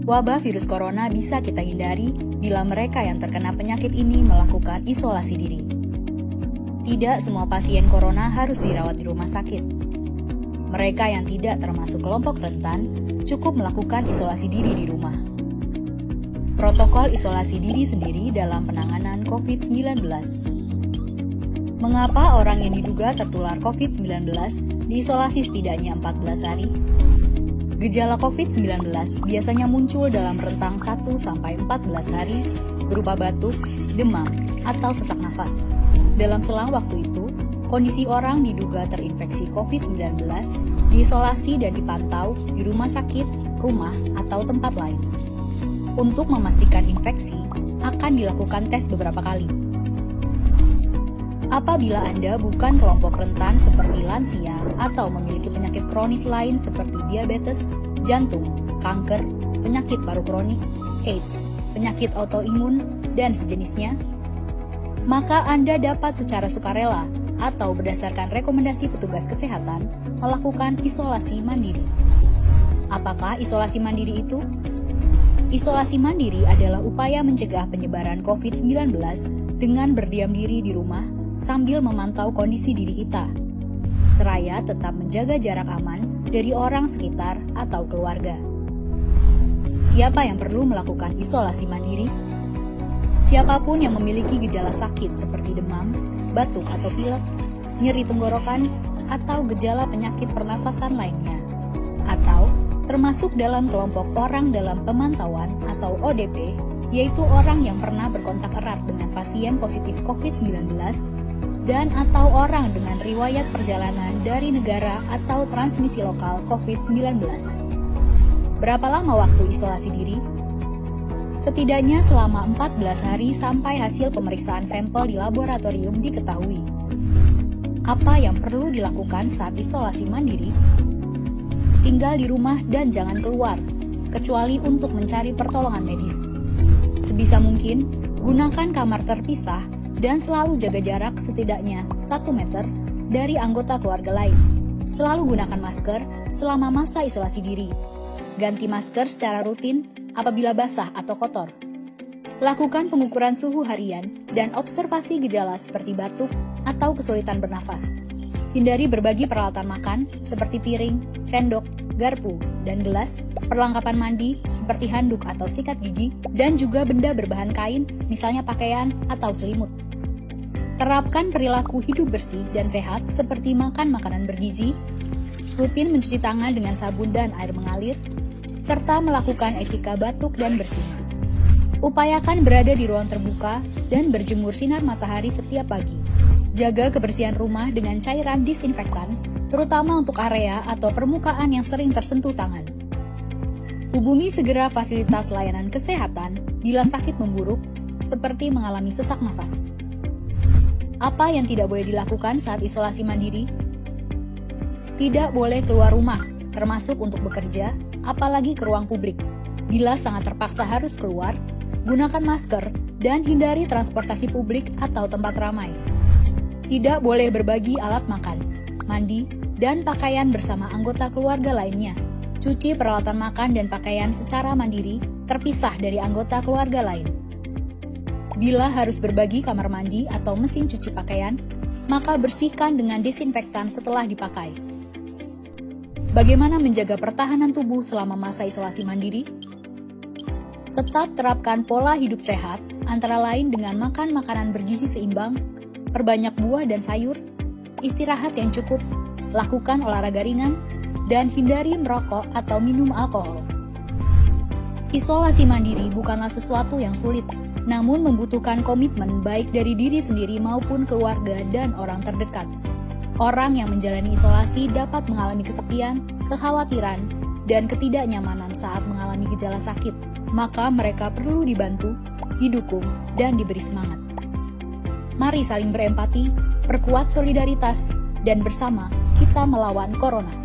Wabah virus corona bisa kita hindari bila mereka yang terkena penyakit ini melakukan isolasi diri. Tidak semua pasien corona harus dirawat di rumah sakit. Mereka yang tidak termasuk kelompok rentan cukup melakukan isolasi diri di rumah. Protokol isolasi diri sendiri dalam penanganan COVID-19. Mengapa orang yang diduga tertular COVID-19 diisolasi setidaknya 14 hari? Gejala COVID-19 biasanya muncul dalam rentang 1-14 hari berupa batuk, demam, atau sesak nafas. Dalam selang waktu itu, kondisi orang diduga terinfeksi COVID-19 diisolasi dan dipantau di rumah sakit, rumah, atau tempat lain. Untuk memastikan infeksi, akan dilakukan tes beberapa kali. Apabila Anda bukan kelompok rentan seperti lansia atau memiliki penyakit kronis lain seperti diabetes, jantung, kanker, penyakit paru kronik, AIDS, penyakit autoimun, dan sejenisnya, maka Anda dapat secara sukarela atau berdasarkan rekomendasi petugas kesehatan melakukan isolasi mandiri. Apakah isolasi mandiri itu? Isolasi mandiri adalah upaya mencegah penyebaran COVID-19 dengan berdiam diri di rumah sambil memantau kondisi diri kita, seraya tetap menjaga jarak aman dari orang sekitar atau keluarga. Siapa yang perlu melakukan isolasi mandiri? Siapapun yang memiliki gejala sakit seperti demam, batuk atau pilek, nyeri tenggorokan, atau gejala penyakit pernafasan lainnya, atau termasuk dalam kelompok orang dalam pemantauan atau ODP, yaitu orang yang pernah berkontak erat dengan pasien positif COVID-19 dan atau orang dengan riwayat perjalanan dari negara atau transmisi lokal COVID-19. Berapa lama waktu isolasi diri? Setidaknya selama 14 hari sampai hasil pemeriksaan sampel di laboratorium diketahui. Apa yang perlu dilakukan saat isolasi mandiri? Tinggal di rumah dan jangan keluar, kecuali untuk mencari pertolongan medis. Sebisa mungkin, gunakan kamar terpisah dan selalu jaga jarak setidaknya 1 meter dari anggota keluarga lain. Selalu gunakan masker selama masa isolasi diri. Ganti masker secara rutin apabila basah atau kotor. Lakukan pengukuran suhu harian dan observasi gejala seperti batuk atau kesulitan bernafas. Hindari berbagi peralatan makan seperti piring, sendok, garpu, dan gelas, perlengkapan mandi seperti handuk atau sikat gigi, dan juga benda berbahan kain, misalnya pakaian atau selimut. Terapkan perilaku hidup bersih dan sehat seperti makan makanan bergizi, rutin mencuci tangan dengan sabun dan air mengalir, serta melakukan etika batuk dan bersih. Upayakan berada di ruang terbuka dan berjemur sinar matahari setiap pagi. Jaga kebersihan rumah dengan cairan disinfektan, terutama untuk area atau permukaan yang sering tersentuh tangan. Hubungi segera fasilitas layanan kesehatan bila sakit memburuk, seperti mengalami sesak nafas. Apa yang tidak boleh dilakukan saat isolasi mandiri? Tidak boleh keluar rumah, termasuk untuk bekerja, apalagi ke ruang publik. Bila sangat terpaksa harus keluar, gunakan masker dan hindari transportasi publik atau tempat ramai. Tidak boleh berbagi alat makan, mandi, dan pakaian bersama anggota keluarga lainnya. Cuci peralatan makan dan pakaian secara mandiri, terpisah dari anggota keluarga lain. Bila harus berbagi kamar mandi atau mesin cuci pakaian, maka bersihkan dengan desinfektan setelah dipakai. Bagaimana menjaga pertahanan tubuh selama masa isolasi mandiri? Tetap terapkan pola hidup sehat, antara lain dengan makan makanan bergizi seimbang, perbanyak buah dan sayur, istirahat yang cukup, lakukan olahraga ringan, dan hindari merokok atau minum alkohol. Isolasi mandiri bukanlah sesuatu yang sulit, namun membutuhkan komitmen baik dari diri sendiri maupun keluarga dan orang terdekat. Orang yang menjalani isolasi dapat mengalami kesepian, kekhawatiran, dan ketidaknyamanan saat mengalami gejala sakit. Maka mereka perlu dibantu, didukung, dan diberi semangat. Mari saling berempati, perkuat solidaritas, dan bersama kita melawan corona.